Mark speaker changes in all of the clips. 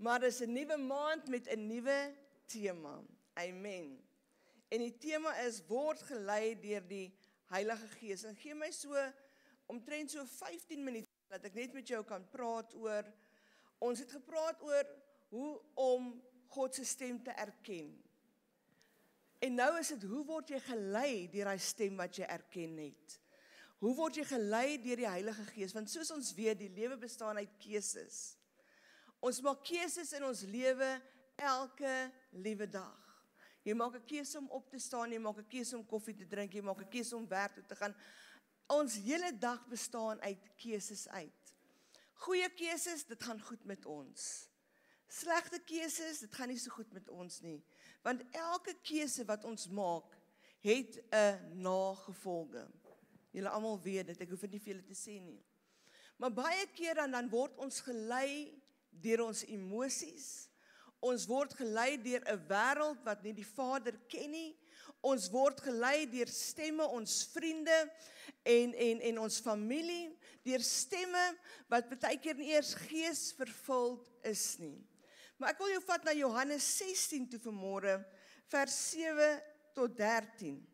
Speaker 1: Maar dis 'n nuwe maand met 'n nuwe tema. Amen. En die tema is, word gelei deur die Heilige Gees. En gee my omtrent so 15 minute, dat ek net met jou kan praat oor, ons het gepraat oor hoe om God se stem te erken. En nou is dit, hoe word jy gelei deur hy stem wat jy erken het? Hoe word jy gelei deur die Heilige Gees? Want soos ons weet, die lewe bestaan uit keuses. Ons maak keuses in ons lewe elke liewe dag. Jy maak 'n keuse om op te staan, jy maak 'n keuse om koffie te drink, jy maak 'n keuse om werk toe te gaan. Ons hele dag bestaan uit keuses uit. Goeie keuses, dit gaan goed met ons. Slegte keuses, dit gaan nie so goed met ons nie. Want elke keuse wat ons maak, het 'n nagevolge. Julle almal weet dit, ek hoef dit nie vir julle te sê nie. Maar baie keer dan word ons gelei deur ons emosies. Ons word gelei deur 'n wêreld wat nie die Vader ken nie. Ons word gelei deur stemme, ons vriende en ons familie, deur stemme wat baie keer nie eers geesvervuld is nie. Maar ek wil jou vat na Johannes 16 toe vanmôre, vers 7 tot 13.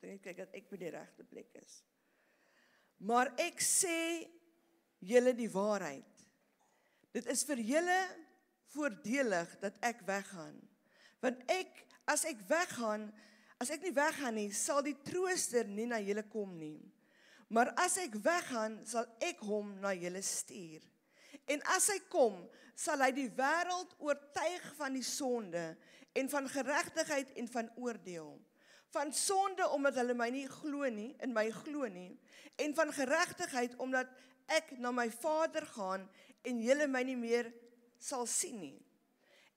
Speaker 1: Ek kyk dat ek by die regte plek is. Maar ek sê julle die waarheid. Dit is vir julle voordelig dat ek weggaan. Want as ek nie weggaan nie, sal die Trooster nie na julle kom nie. Maar as ek weggaan, sal ek hom na julle stuur. En as hy kom, sal hy die wêreld oortuig van die sonde en van geregtigheid en van oordeel. Van sonde omdat hulle my nie glo nie, in my glo nie, en van geregtigheid omdat ek na my Vader gaan en julle my nie meer sal sien nie.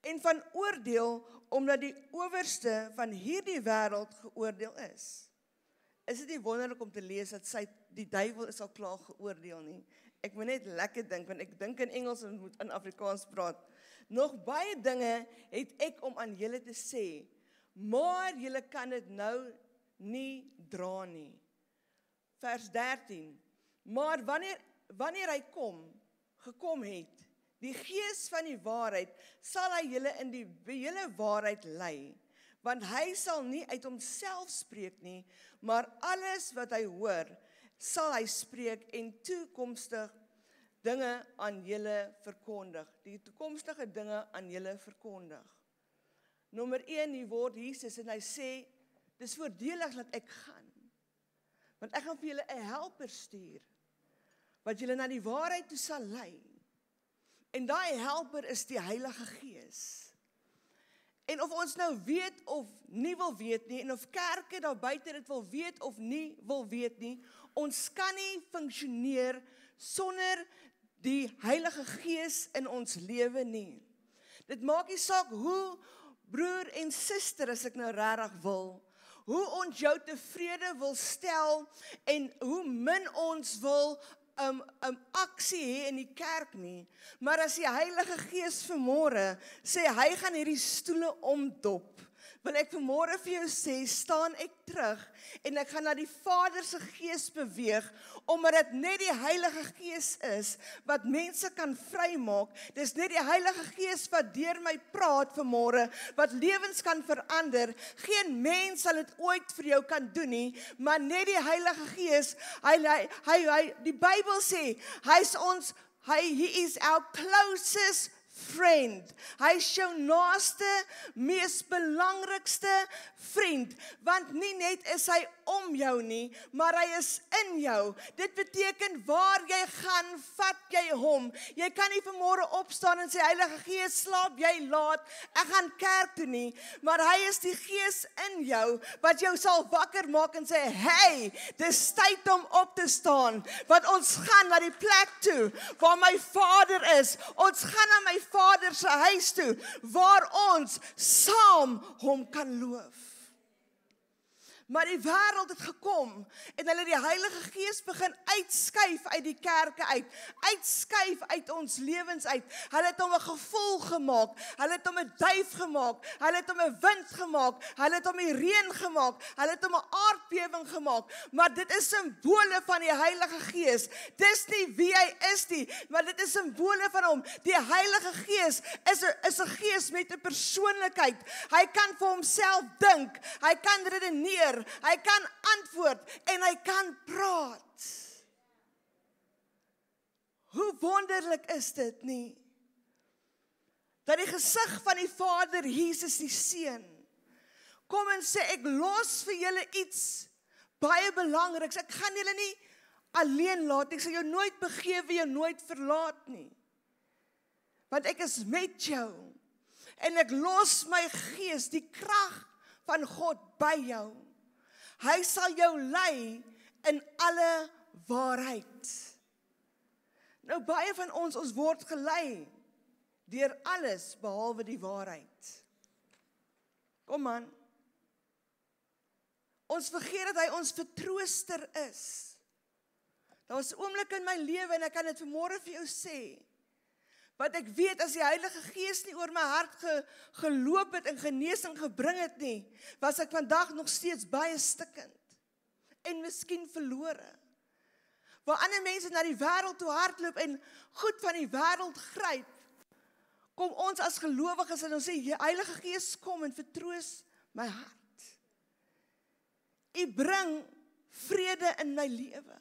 Speaker 1: En van oordeel omdat die owerste van hierdie wêreld geoordeel is. Is dit nie wonderlik om te lees dat die duiwel is al klaar geoordeel nie? Ek moet net lekker dink, want ek dink in Engels en moet in Afrikaans praat. Nog baie dinge het ek om aan julle te sê, maar julle kan dit nou nie dra nie. Vers 13. Maar wanneer hy gekom het, die Gees van die waarheid, sal hy julle in die hele waarheid lei. Want hy sal nie uit homself spreek nie, maar alles wat hy hoor, sal hy spreek en toekomstige dinge aan julle verkondig. Die toekomstige dinge aan julle verkondig. Nommer 1, die woord Jesus, en hy sê, dis voordelig dat ek gaan. Want ek gaan vir julle 'n helper stuur, wat julle na die waarheid toe sal lei. En daai helper is die Heilige Gees. En of ons nou weet of nie wil weet nie, en of kerke daar buite dit wil weet of nie wil weet nie, ons kan nie funksioneer sonder die Heilige Gees in ons lewe nie. Dit maak nie saak hoe broer en suster, as ek nou regtig wil, hoe ons jou tevrede wil stel en hoe min ons wil aksie hê in die kerk nie, maar as die Heilige Gees vanmôre sê, hy gaan hierdie stoele omdop, wil ek vanmôre vir jou sê, staan ek terug, en ek gaan na die Vader se Gees beweeg, omdat dit net die Heilige Gees is, wat mense kan vrymaak, dis net die Heilige Gees wat deur my praat vanmôre, wat lewens kan verander, geen mens sal dit ooit vir jou kan doen nie, maar net die Heilige Gees, die Bybel sê, he is our closest friend. Hy is jou naaste, mees belangrikste vriend, want nie net is hy om jou nie, maar hy is in jou. Dit beteken waar jy gaan, vat jy hom. Jy kan nie vanmôre opstaan en sê, Heilige Gees, slaap jy laat, ek gaan kerk toe nie, maar hy is die Gees in jou, wat jou sal wakker maak en sê, hey, dis tyd om op te staan, want ons gaan na die plek toe, waar my Vader is, ons gaan na my Vader se huis toe, waar ons saam hom kan loof. Maar die wêreld het gekom en hulle die Heilige Gees begin uitskuif uit die kerke uit. Uitskuif uit ons lewens uit. Hulle het hom 'n gevoel gemaak. Hulle het hom 'n duif gemaak. Hulle het hom 'n wind gemaak. Hulle het hom die reën gemaak. Hulle het hom 'n aardbewing gemaak. Maar dit is simbole van die Heilige Gees. Dis nie wie hy is nie, maar dit is simbole van hom. Die Heilige Gees is 'n gees met 'n persoonlikheid. Hy kan vir homself dink. Hy kan redeneer. Hy kan antwoord en hy kan praat. Hoe wonderlik is dit nie? Dat die gesig van die Vader, Jesus die Seun, kom en sê, ek los vir julle iets baie belangriks. Ek gaan julle nie alleen laat. Ek sal jou nooit begewe, jou nooit verlaat nie. Want ek is met jou. En ek los my gees, die krag van God by jou. Hy sal jou lei in alle waarheid. Nou baie van ons word gelei deur alles behalwe die waarheid. Kom aan. Ons vergeet dat hy ons vertrooster is. Daar was 'n oomblik in my lewe en ek kan dit vanmôre vir jou sê. Want ek weet as die Heilige Gees nie oor my hart geloop het en genesing gebring het nie, was ek vandag nog steeds baie stikkend en miskien verlore. Waar ander mense na die wêreld toe hardloop en goed van die wêreld gryp, kom ons as gelowiges en ons sê, die Heilige Gees kom en vertroos my hart. U bring vrede in my lewe.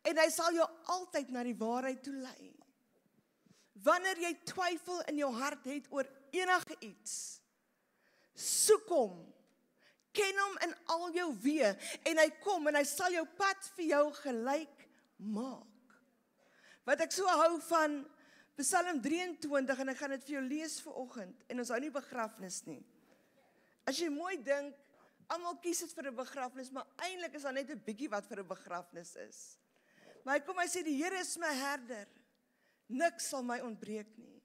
Speaker 1: En hy sal jou altyd na die waarheid toe lei. Wanneer jy twyfel in jou hart het oor enige iets, soek hom, ken hom in al jou weë, en hy kom en hy sal jou pad vir jou gelyk maak. Wat ek so hou van Psalm 23, en ek gaan dit vir jou lees vanoggend, en ons hou nie begrafnis nie. As jy mooi dink, almal kies dit vir 'n begrafnis, maar eintlik is daar net 'n bietjie wat vir 'n begrafnis is. Maar hy sê, die Here is my herder, niks sal my ontbreek nie.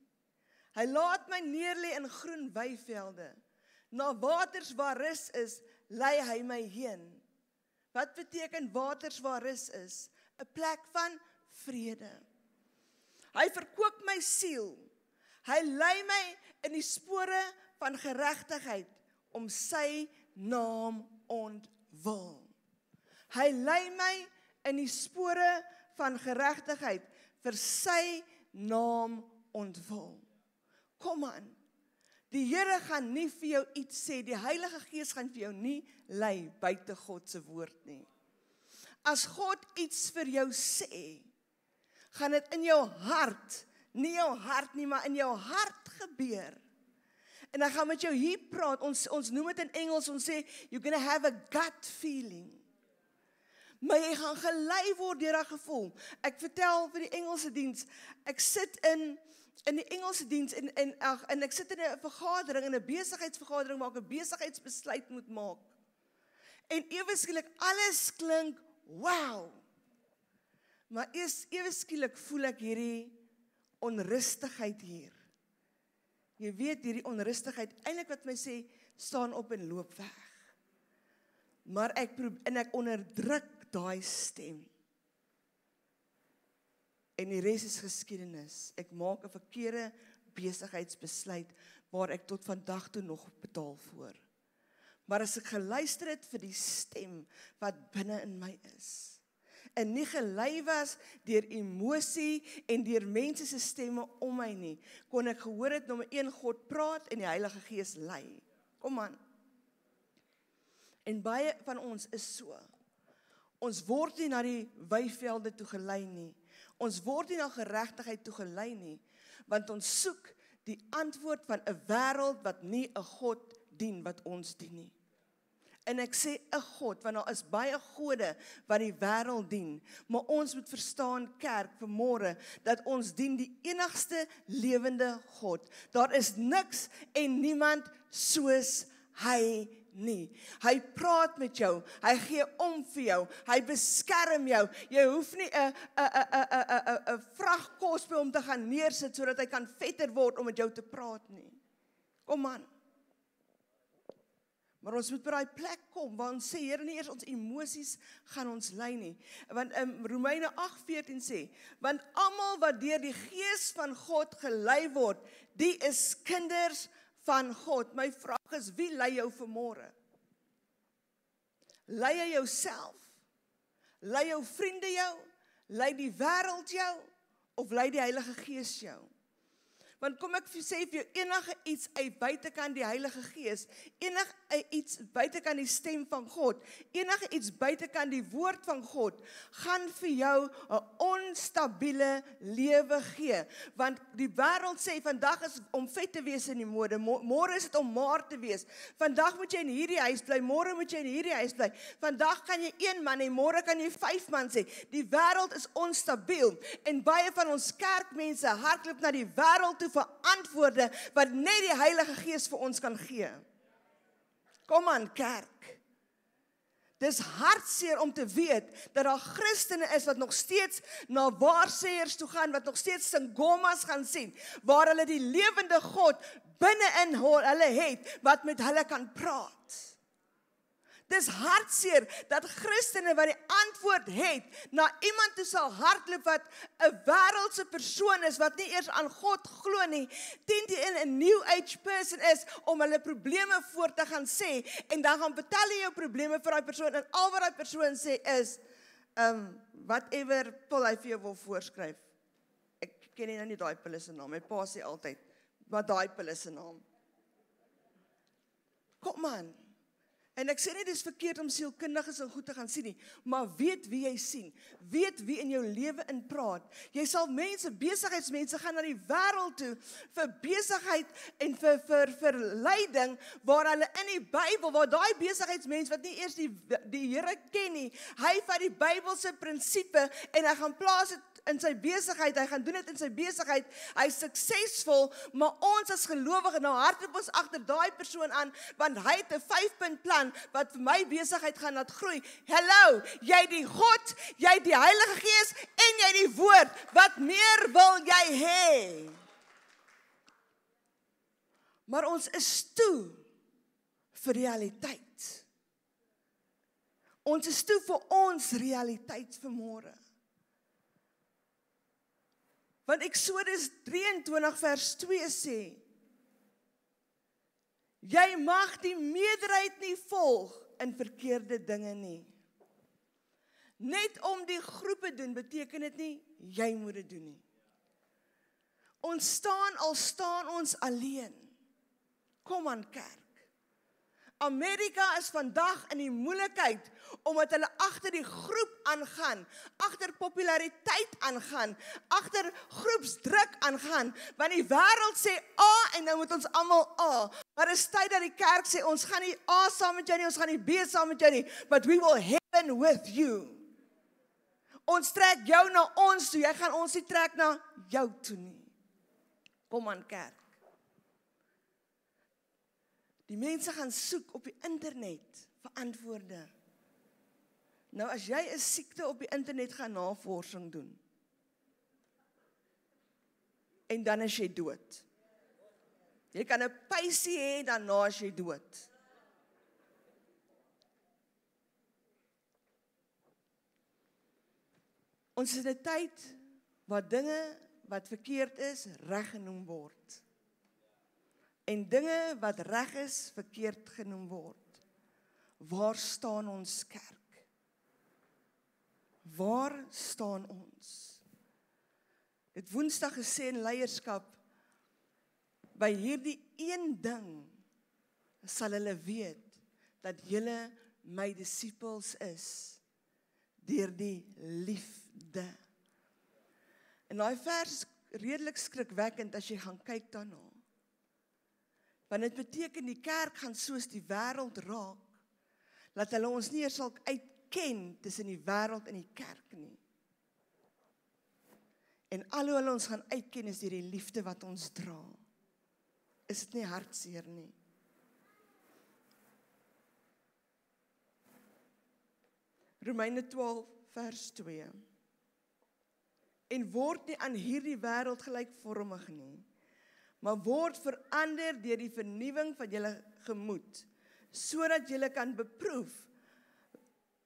Speaker 1: Hy laat my neerlê in groen weivelde. Na waters waar rus is, lei hy my heen. Wat beteken waters waar rus is? 'n plek van vrede. Hy verkoop my siel. Hy lei my in die spore van geregtigheid om sy naam ontwil. Hy lei my in die spore van geregtigheid vir sy naam ontwil. Kom aan. Die Here gaan nie vir jou iets sê, die Heilige Gees gaan vir jou nie lei buite God se woord nie. As God iets vir jou sê, gaan dit in jou hart, nie jou hart nie, maar in jou hart gebeur. En dan gaan met jou hier praat, ons noem dit in Engels, ons sê, you're gonna have a gut feeling. Maar jy gaan gelei word deur 'n gevoel. Ek vertel vir die Engelse diens, ek sit in die Engelse diens en ek sit in 'n vergadering, in 'n besigheidsvergadering waar ek 'n besigheidsbesluit moet maak. En ewe skielik alles klink wow. Maar ewe skielik voel ek hierdie onrustigheid hier. Jy weet hierdie onrustigheid, eintlik wat my sê, staan op en loop weg. Maar ek onderdruk daai stem. En die res is geskiedenis. Ek maak 'n verkeerde besigheidsbesluit waar ek tot vandag toe nog betaal voor. Maar as ek geluister het vir die stem wat binne in my is, en nie gelei was deur emosie en deur mense se stemme om my nie, kon ek gehoor het nommer 1 God praat en die Heilige Gees lei. Kom aan. En baie van ons is so. Ons word nie na die weivelde toe gelei nie. Ons word nie na geregtigheid toe gelei nie, want ons soek die antwoord van 'n wêreld wat nie 'n God dien wat ons dien nie. En ek sê 'n God, want daar is baie gode wat die wêreld dien, maar ons moet verstaan, kerk, vanmôre, dat ons dien die enigste lewende God. Daar is niks en niemand soos hy nie. Hy praat met jou, hy gee om vir jou, hy beskerm jou. Jy hoef nie 'n vrag kos by hom te gaan neersit sodat hy kan vetter word om met jou te praat nie. Kom aan. Maar ons moet by daai plek kom, waar ons sê, Here, nie eers ons emosies gaan ons lei nie. Want Romeine 8:14 sê, want almal wat deur die Gees van God gelei word, die is kinders van God. My vraag is, wie lei jou vanmôre? Lei jy jouself? Lei jou vriende jou? Lei die wêreld jou? Of lei die Heilige Gees jou? Want kom ek sê vir jou, enige iets uit buitekant die Heilige Gees, enige iets buitekant die stem van God, enige iets buitekant die woord van God, gaan vir jou 'n onstabiele lewe gee. Want die wêreld sê, vandag is om vet te wees in die mode, môre is dit om maar te wees. Vandag moet jy in hierdie huis bly, môre moet jy in hierdie huis bly. Vandag kan jy 1 man hê, môre kan jy 5 man sê. Die wêreld is onstabiel, en baie van ons kerkmense hardloop na die wêreld toe vir antwoorde wat net die Heilige Gees vir ons kan gee. Kom aan kerk. Dis hartseer om te weet dat daar Christene is wat nog steeds na waarsêers toe gaan, wat nog steeds singomas gaan sien, waar hulle die lewende God binne in hulle het, wat met hulle kan praat. Dis hartseer dat Christene wat die antwoord het, na iemand toe sal hardloop wat 'n wêreldse persoon is, wat nie eers aan God glo nie, teen 'n new age person is, om hulle probleme voor te gaan sê, en dan gaan vertel jy jou probleme vir daai persoon, en al wat daai persoon sê is, whatever pil hy vir jou wil voorskryf. Ek ken nie nou nie daai pille se naam, my pa sê altyd, wat daai pille se naam. Kom aan. En ek sê nie dis verkeerd om sielkundiges en goed te gaan sien nie, maar weet wie jy sien, weet wie in jou lewe in praat. Jy sal besigheidsmense gaan na die wêreld toe vir besigheid en vir leiding, waar hulle in die Bybel, waar daai besigheidsmens wat nie eers die Here ken nie, hy vat die Bybelse prinsipe en hy gaan plaas dit in sy besigheid, hy gaan doen dit in sy besigheid, hy is suksesvol, maar ons as gelowiges, nou hardloop ons agter daai persoon aan, want hy het 'n 5-punt plan, wat vir my besigheid gaan laat groei. Hallo, jy die God, jy die Heilige Gees, en jy die woord, wat meer wil jy hê? Maar ons is toe vir realiteit. Ons is toe vir ons realiteit vanmôre. Want Eksodus 23 vers 2 sê, jy mag die meerderheid nie volg in verkeerde dinge nie. Net om die groepe doen, beteken dit nie, jy moet dit doen nie. Ons staan ons alleen. Kom aan kerk. Amerika is vandag in die moeilikheid, omdat hulle agter die groep aangaan, agter populariteit aangaan, agter groepsdruk aangaan, want die wêreld sê A en nou moet ons almal A, maar is tyd dat die kerk sê, ons gaan nie A saam met jou nie, ons gaan nie B saam met jou nie, but we will heaven with you. Ons trek jou na ons toe, jy gaan ons nie trek na jou toe nie. Kom aan kerk. Die mense gaan soek op die internet vir antwoorde. Nou as jy 'n siekte op die internet gaan navorsing doen, en dan is jy dood. Jy kan 'n pysie hê, daarna is jy dood. Ons is in 'n tyd waar dinge wat verkeerd is, reg genoem word. En dinge wat reg is, verkeerd genoem word. Waar staan ons kerk? Waar staan ons? Het Woensdag gesê in leierskap, by hierdie een ding sal hulle weet dat julle my disippels is, deur die liefde. En daai vers is redelik skrikwekkend as jy gaan kyk daarna. Want dit beteken die kerk gaan soos die wêreld raak, dat hulle ons nie eers sal uitken tussen die wêreld en die kerk nie. En al hoe hulle ons gaan uitken is deur die liefde wat ons dra. Is dit nie hartseer nie? Romeine 12 vers 2. En word nie aan hierdie wêreld gelykvormig nie, maar word verander deur die vernuwing van julle gemoed, sodat julle kan beproef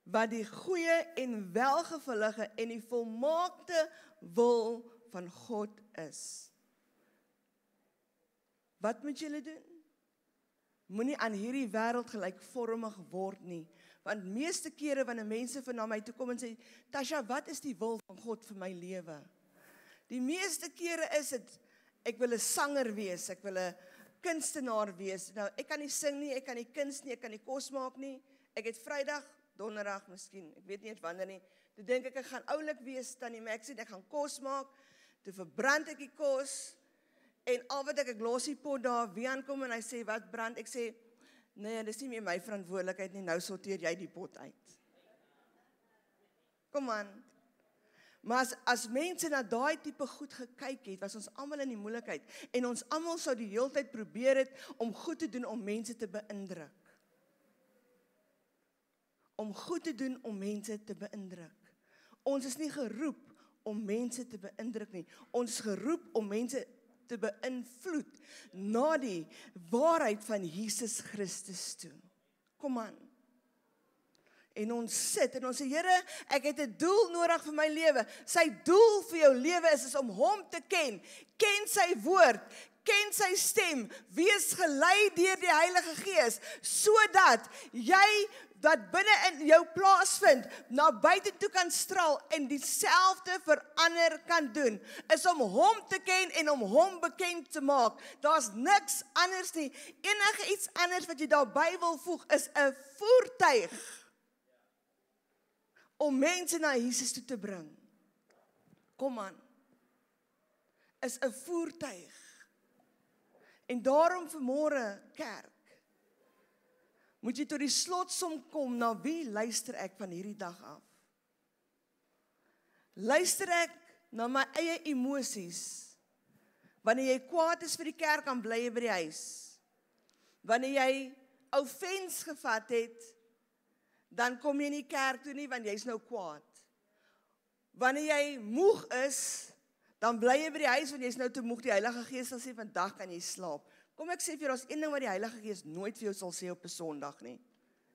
Speaker 1: wat die goeie en welgevullige en die volmaakte wil van God is. Wat moet julle doen? Moenie aan hierdie wêreld gelykvormig word nie, want meeste kere wanneer mense na my toe kom en sê, Tasha, wat is die wil van God vir my lewe? Die meeste kere is dit, ek wil 'n sanger wees, ek wil 'n kunstenaar wees. Nou, ek kan nie sing nie, ek kan nie kuns nie, ek kan nie kos maak nie. Ek het Vrydag, Donderdag miskien, ek weet nie eens wanneer nie. Toe dink ek gaan oulik wees, Tannie Maxie, ek gaan kos maak. Toe verbrand ek die kos. En al wat ek los die pot daar, wie aankom en hy sê, wat brand? Ek sê, nee, dis nie meer my verantwoordelikheid nie, nou sorteer jy die pot uit. Kom aan. Maar as mense na daai tipe goed gekyk het, was ons almal in die moeilikheid. En ons almal sou die hele tyd probeer het om goed te doen om mense te beïndruk. Om goed te doen om mense te beïndruk. Ons is nie geroep om mense te beïndruk nie. Ons is geroep om mense te beïnvloed na die waarheid van Jesus Christus toe. Kom aan. En ons sit en ons sê, Here, ek het 'n doel nodig vir my lewe. Sy doel vir jou lewe is om hom te ken. Ken sy woord, ken sy stem, wees gelei deur die Heilige Gees, sodat jy wat binne in jou plaasvind, na buite toe kan straal en dieselfde vir ander kan doen, is om hom te ken en om hom bekend te maak. Daar's niks anders nie. Enige iets anders wat jy daarby wil voeg, is 'n voertuig om mense na Jesus toe te bring. Kom aan. Is 'n voertuig. En daarom vanmôre, kerk, moet jy tot die slotsom kom, na wie luister ek van hierdie dag af? Luister ek na my eie emosies? Wanneer jy kwaad is vir die kerk, dan bly jy by die huis. Wanneer jy offense gevat het, dan kom jy nie kerk toe nie, want jy's nou kwaad. Wanneer jy moeg is, dan bly jy by die huis, want jy's nou te moeg. Die Heilige Gees sal sê, vandag kan jy slaap. Kom ek sê vir jou, daar's een ding wat die Heilige Gees nooit vir jou sal sê op 'n Sondag nie,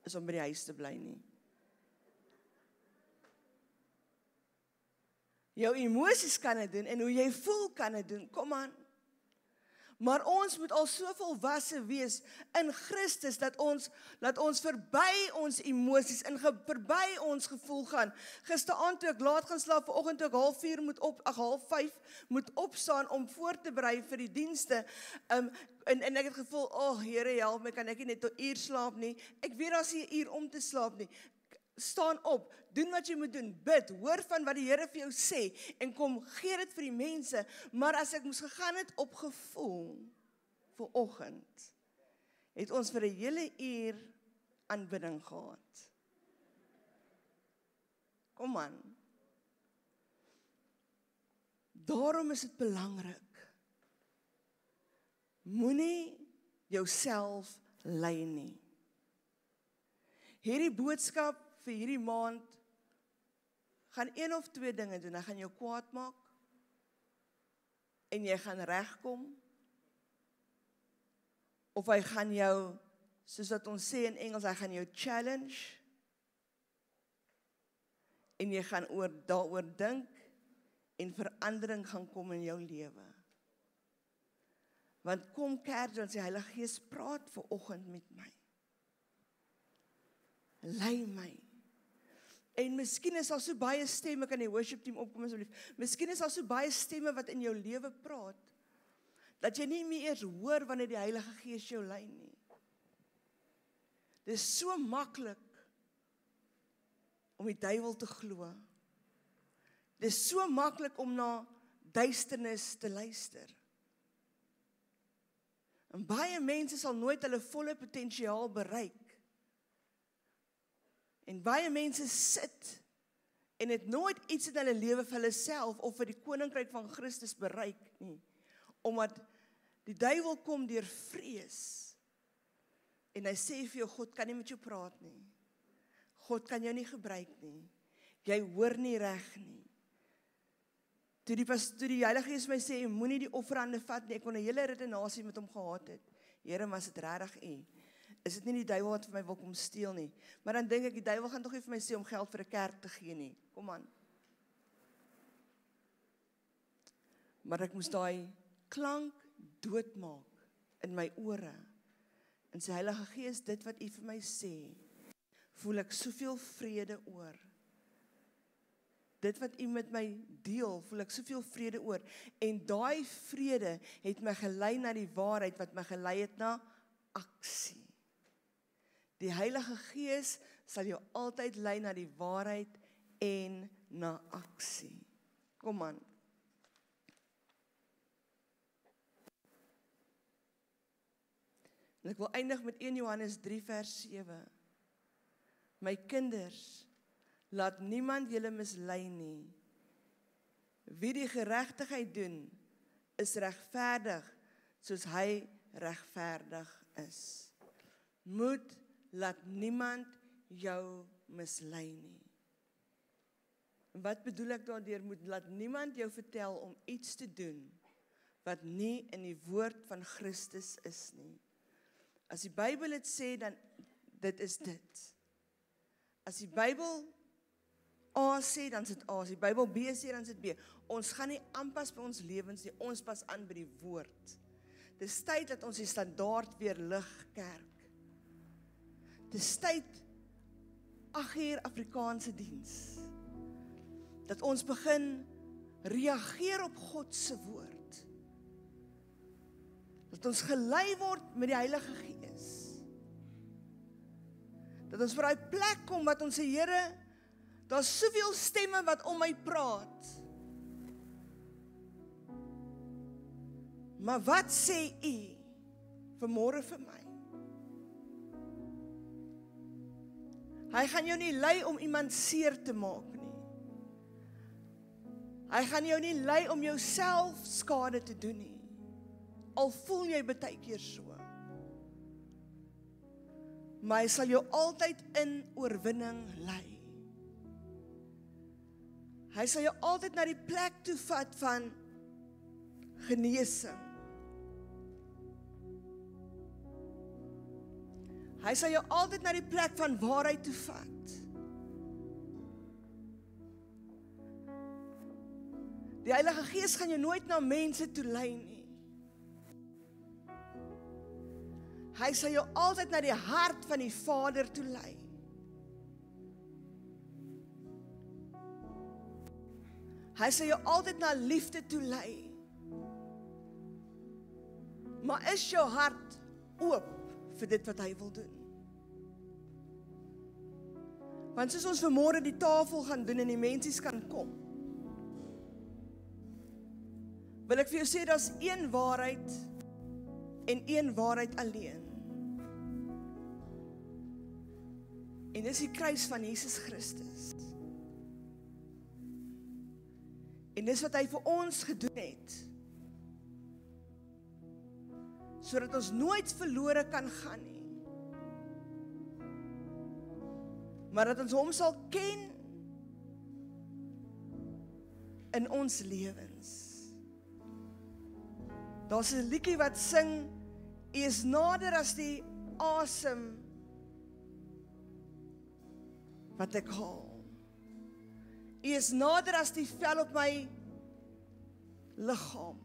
Speaker 1: is om by die huis te bly nie. Jou emosies kan dit doen, en hoe jy voel kan dit doen, kom aan. Maar ons moet al so volwasse wees in Christus, dat ons verby ons emosies, en verby ons gevoel gaan. Gisteraand toe ek laat gaan slaap, vanoggend toe ek 4:30 moet opstaan om voor te berei vir die dienste, en ek het gevoel, Here help my, kan ek nie net 'n uur slaap nie. Ek weet daar's nie 'n uur om te slaap nie. Staan op, doen wat jy moet doen, bid, hoor van wat die Here vir jou sê, en kom gee dit vir die mense. Maar as ek moes gegaan het op gevoel, vanoggend, het ons vir 'n hele uur aanbidding gehad. Kom aan. Daarom is dit belangrik. Moenie jouself lei nie. Hierdie boodskap vir hierdie maand gaan 1 of 2 dinge doen. Hy gaan jou kwaad maak en jy gaan regkom, of hy gaan jou, soos wat ons sê in Engels, hy gaan jou challenge en jy gaan daaroor dink en verandering gaan kom in jou lewe. Want kom kerk, dan sê Heilige Gees, praat vanoggend met my. Lei my. En miskien is daar so baie stemme, kan die worship team opkom asseblief. Miskien is daar so baie stemme wat in jou lewe praat, dat jy nie meer eers hoor wanneer die Heilige Gees jou lei nie. Dit is so maklik om die duiwel te glo. Dit is so maklik om na duisternis te luister. En baie mense sal nooit hulle volle potensiaal bereik. En baie mense sit en het nooit iets in hulle lewe vir hulle self of vir die koninkryk van Christus bereik nie. Omdat die duiwel kom deur vrees. En hy sê vir jou, God kan nie met jou praat nie. God kan jou nie gebruik nie. Jy hoor nie reg nie. Toe die Heilige Gees my sê, moenie die offerande vat nie, ek kon 'n hele redenasie met hom gehad het. Here, maar is dit regtig U? is dit nie die duiwel wat vir my wil kom steel nie. Maar dan dink ek, die duiwel gaan tog nie vir my sê om geld vir 'n kerk te gee nie. Kom aan. Maar ek moes daai klank doodmaak in my ore. En sê, Heilige Gees, dit wat U vir my sê, voel ek soveel vrede oor. Dit wat U met my deel, voel ek soveel vrede oor. En daai vrede het my gelei na die waarheid, wat my gelei het na aksie. Die Heilige Gees sal jou altyd lei na die waarheid en na aksie. Kom aan. En ek wil eindig met 1 Johannes 3 vers 7. My kinders, laat niemand julle mislei nie. Wie die geregtigheid doen, is regverdig, soos hy regverdig is. Moet laat niemand jou mislei nie. En wat bedoel ek daardeur? Moet laat niemand jou vertel om iets te doen wat nie in die woord van Christus is nie. As die Bybel dit sê, dan dit is dit. As die Bybel A sê, dan is dit A. As die Bybel B sê, dan is dit B. Ons gaan nie aanpas by ons lewens nie, ons pas aan by die woord. Dis tyd dat ons die standaard weer lig, kerk. Dis tyd, 8 uur Afrikaanse diens, dat ons begin reageer op God se woord. Dat ons gelei word met die Heilige Gees. Dat ons vir daai plek kom wat ons sê, Here, daar's soveel stemme wat om my praat. Maar wat sê U vanmôre vir my? Hy gaan jou nie lei om iemand seer te maak nie. Hy gaan jou nie lei om jouself skade te doen nie. Al voel jy baie keer so. Maar hy sal jou altyd in oorwinning lei. Hy sal jou altyd na die plek toe vat van genesing. Hy sal jou altyd na die plek van waarheid toe vat. Die Heilige Gees gaan jou nooit na mense toe lei nie. Hy sal jou altyd na die hart van die Vader toe lei. Hy sal jou altyd na liefde toe lei. Maar is jou hart oop vir dit wat hy wil doen? Want soos ons vanmôre die tafel gaan doen en die mensies kan kom, wil ek vir jou sê, daar's een waarheid en een waarheid alleen. En dis die kruis van Jesus Christus. En dis wat hy vir ons gedoen het, sodat ons nooit verlore kan gaan nie, maar dat ons hom sal ken in ons lewens. Daar's 'n liedjie wat sing, U is nader as die asem wat ek haal. U is nader as die vel op my liggaam.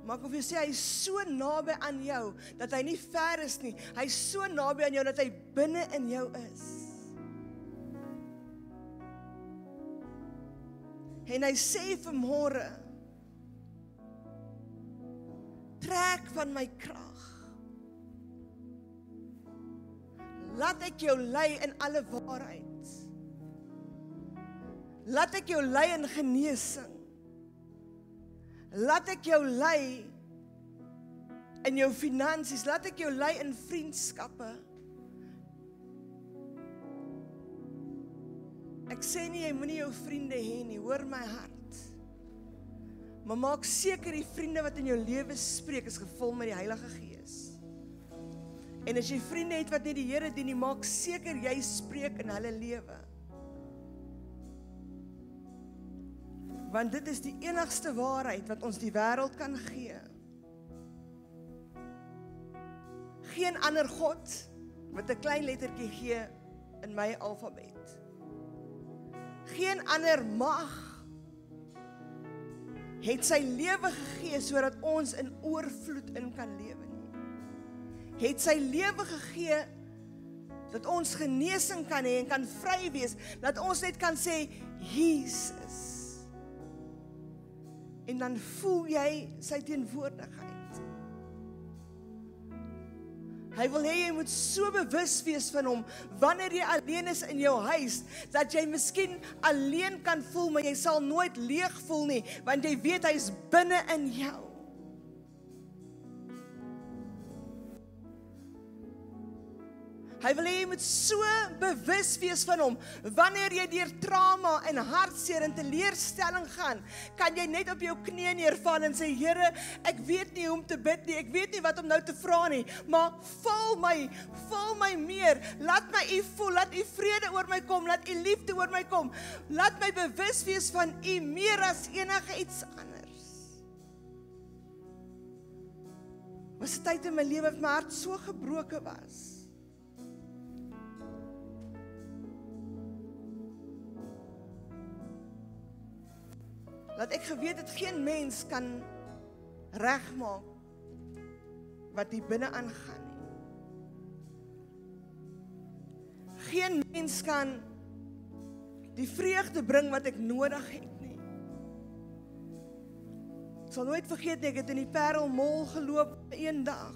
Speaker 1: Maar ek wil vir jou sê, hy is so naby aan jou, dat hy nie ver is nie. Hy is so naby aan jou, dat hy binne in jou is. En hy sê vanmôre, trek van my krag. Laat ek jou lei in alle waarheid. Laat ek jou lei in genesing. Laat ek jou lei in jou finansies. Laat ek jou lei in vriendskappe. Ek sê nie, jy moenie jou vriende hê nie, hoor my hart. Maar maak seker die vriende wat in jou lewe spreek, is gevul met die Heilige Gees. En as jy vriende het wat nie die Here dien nie, maak seker jy spreek in hulle lewe. Want dit is die enigste waarheid wat ons die wêreld kan gee. geen ander God met 'n klein lettertjie G in my alfabet. Geen ander mag het sy lewe gegee sodat ons in oorvloed in kan lewe nie. Het sy lewe gegee dat ons genesing kan hê en kan vry wees, dat ons net kan sê Jesus. En dan voel jy sy teenwoordigheid. Hy wil hê jy moet so bewus wees van hom, wanneer jy alleen is in jou huis, dat jy miskien alleen kan voel, maar jy sal nooit leeg voel nie, want jy weet hy is binne in jou. Hy wil hê jy moet so bewus wees van hom, wanneer jy deur trauma en hartseer en teleurstelling gaan, kan jy net op jou knieë neerval en sê, Here, ek weet nie hoe om te bid nie, ek weet nie wat om nou te vra nie, maar vul my meer, laat my U voel, laat U vrede oor my kom, laat U liefde oor my kom, laat my bewus wees van U meer as enige iets anders. Was 'n tyd in my lewe wat my hart so gebroken was. Dat ek geweet het, geen mens kan regmaak wat hier binne aangaan nie. Geen mens kan die vreugde bring wat ek nodig het nie. Ek sal nooit vergeet nie, ek het in die Parel Mall geloop een dag.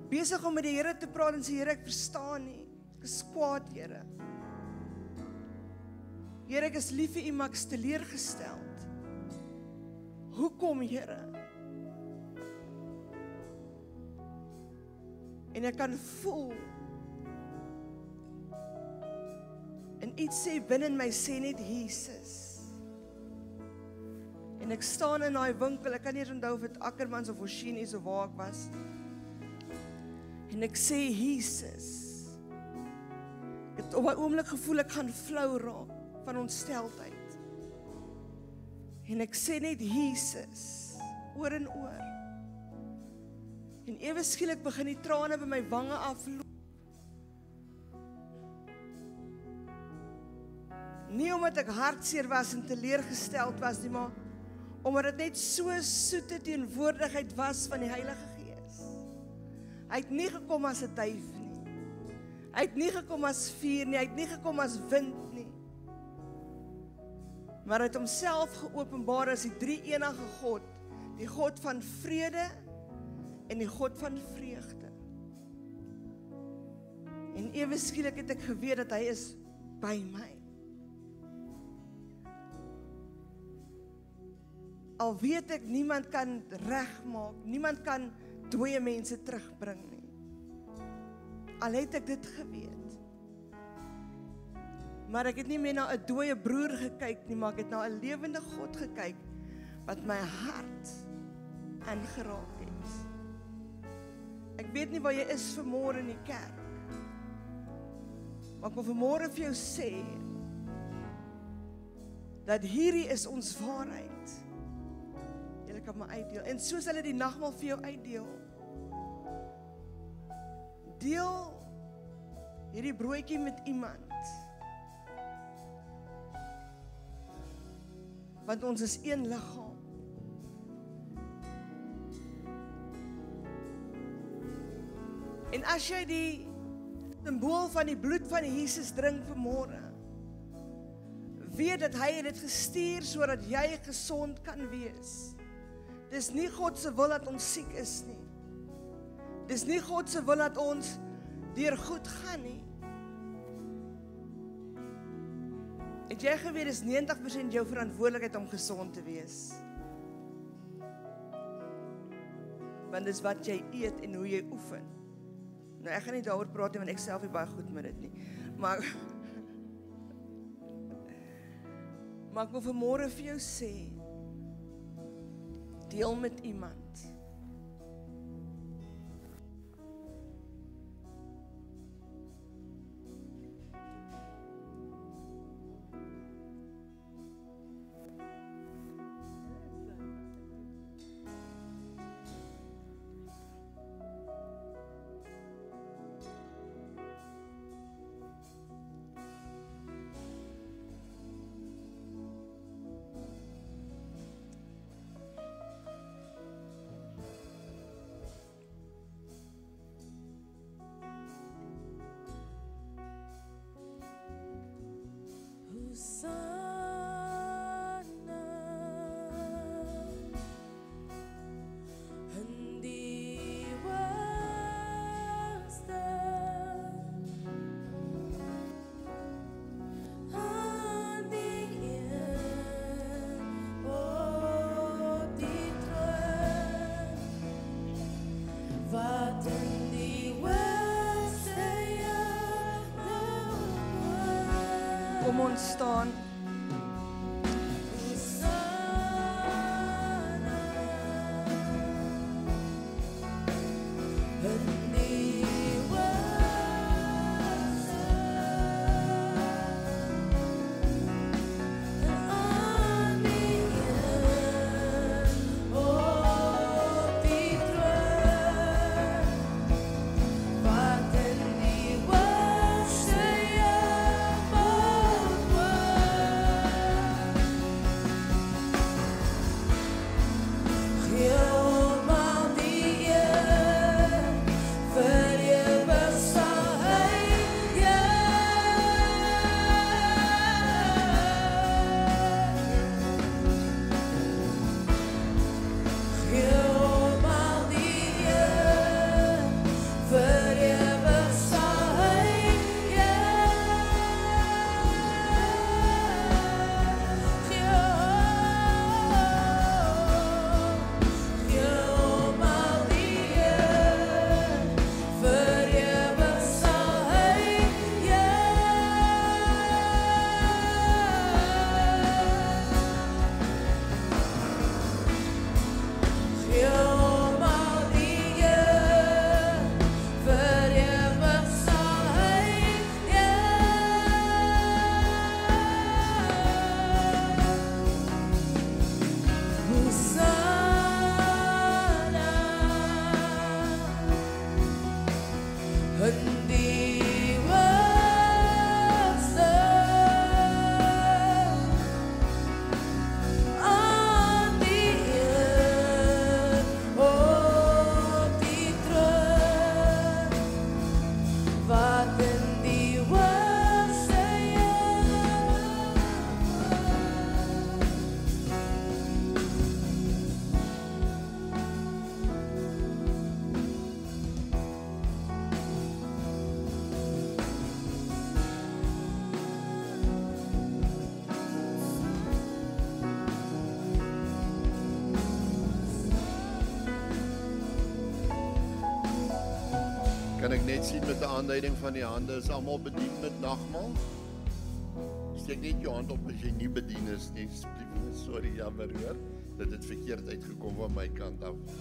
Speaker 1: Besig om met die Here te praat en sê, Here, ek verstaan nie. Ek is kwaad, Here. Here, ek is lief vir U, maar ek is teleurgesteld. Hoekom, Here? En ek kan voel, en iets sê binne in my sê net Jesus. En ek staan in daai winkel, ek kan nie onthou of dit Ackermans of Oshini's of waar ek was. En ek sê Jesus. Ek het op 'n oomblik gevoel ek gaan flou raak van ontstelteheid. En ek sê net Jesus, oor en oor. En ewe skielik begin die trane by my wange afloop. Nie omdat ek hartseer was en teleurgesteld was nie, maar omdat dit net so soete teenwoordigheid was van die Heilige Gees. Hy het nie gekom as 'n duif nie. Hy het nie gekom as vuur nie, hy het nie gekom as wind nie. Maar hy het homself geopenbaar as die drie-enige God, die God van vrede en die God van vreugde. En ewe skielik het ek geweet dat hy is by my. Al weet ek, niemand kan regmaak, niemand kan dooie mense terugbring nie. Al het ek dit geweet. Maar ek het nie meer na 'n dooie broer gekyk nie, maar ek het na 'n lewende God gekyk, wat my hart aangeraak het. Ek weet nie waar jy is vanmôre in die kerk, maar ek wil vanmôre vir jou sê, dat hierdie is ons waarheid. Jy kan my uitdeel, en soos hulle die nagmaal vir jou uitdeel, deel hierdie broodjie met iemand, want ons is een liggaam. En as jy die simbool van die bloed van Jesus drink vanmôre, weet dat hy het dit gestuur sodat jy gesond kan wees. Dis nie God se wil dat ons siek is nie. Dis nie God se wil dat ons deur goed gaan nie. Het jy geweet, dis 90% jou verantwoordelikheid om gesond te wees. Want dis wat jy eet en hoe jy oefen. Nou, ek gaan nie daaroor praat nie, want ek self is baie goed met dit nie. Maar ek wil vanmôre vir jou sê, deel met iemand. ons staan.
Speaker 2: Kan ek net sien met die aanduiding van die hande, is almal bedien met nagmaal? Steek net jou hand op as jy nie bedien is nie, asseblief. Sorry, jammer hoor, dat dit verkeerd uitgekom van my kant af.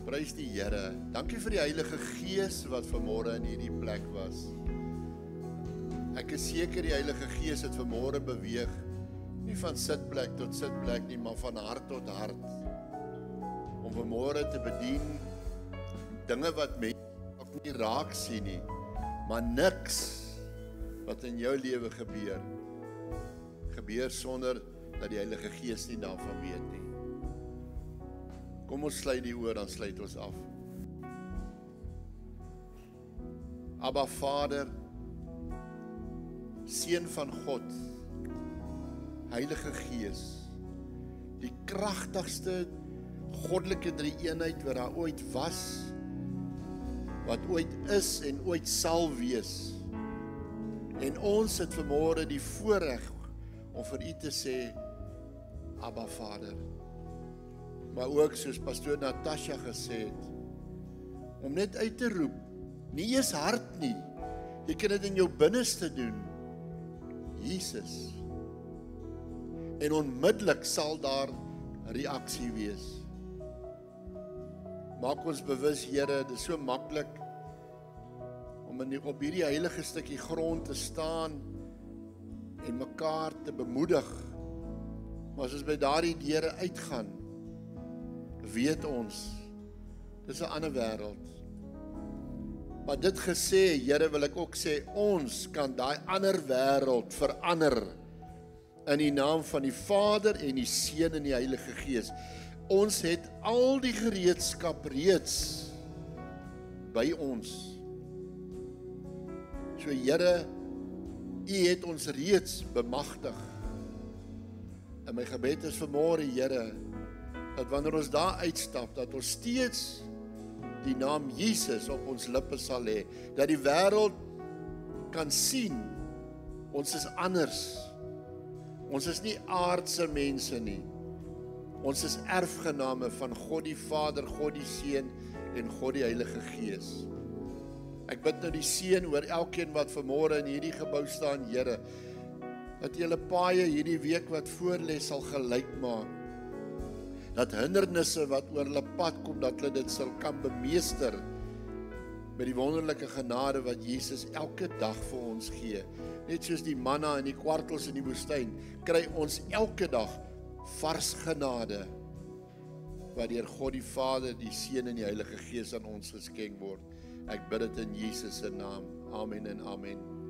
Speaker 2: Prys die Here. Dankie vir die Heilige Gees wat vanmôre in hierdie plek was. Ek is seker die Heilige Gees het vanmôre beweeg, nie van sitplek tot sitplek nie, maar van hart tot hart. Om vanmôre te bedien, dinge wat mense nie raak sien nie, maar niks wat in jou lewe gebeur sonder dat die Heilige Gees nie daarvan weet nie. Kom ons sluit die oor, dan sluit ons af. Abba Vader, Seun van God, Heilige Gees, die kragtigste goddelike drie-eenheid wat daar ooit was, wat ooit is en ooit sal wees. En ons het vanmôre die voorreg om vir U te sê, Abba Vader. Maar ook soos pastoor Natasha gesê het, om net uit te roep, nie eers hard nie, jy kan dit in jou binneste doen, Jesus. En onmiddellik sal daar reaksie wees. Maak ons bewus, Here, dit is so maklik om op hierdie heilige stukkie grond te staan en mekaar te bemoedig. Maar as ons by daardie deure uitgaan, weet ons, dit is 'n ander wêreld. Maar dit gesê, Here, wil ek ook sê, ons kan daai ander wêreld verander in die naam van die Vader en die Seun en die Heilige Gees. Ons het al die gereedskap reeds by ons. So Here, U het ons reeds bemagtig. En my gebed is vanmôre, Here, dat wanneer ons daar uitstap, dat ons steeds die naam Jesus op ons lippe sal hê, dat die wêreld kan sien, ons is anders. Ons is nie aardse mense nie. Ons is erfgename van God die Vader, God die Seun en God die Heilige Gees. Ek bid nou die seën oor elkeen wat vanmôre in hierdie gebou staan, Here, dat julle paaie hierdie week wat voor lê sal gelyk maak. Dat hindernisse wat oor hulle pad kom, dat hulle dit sal kan bemeester met die wonderlike genade wat Jesus elke dag vir ons gee. Net soos die manna en die kwartels in die woestyn, kry ons elke dag vars genade wat deur God die Vader, die Seun en die Heilige Gees aan ons geskenk word. Ek bid dit in Jesus se naam. Amen en amen.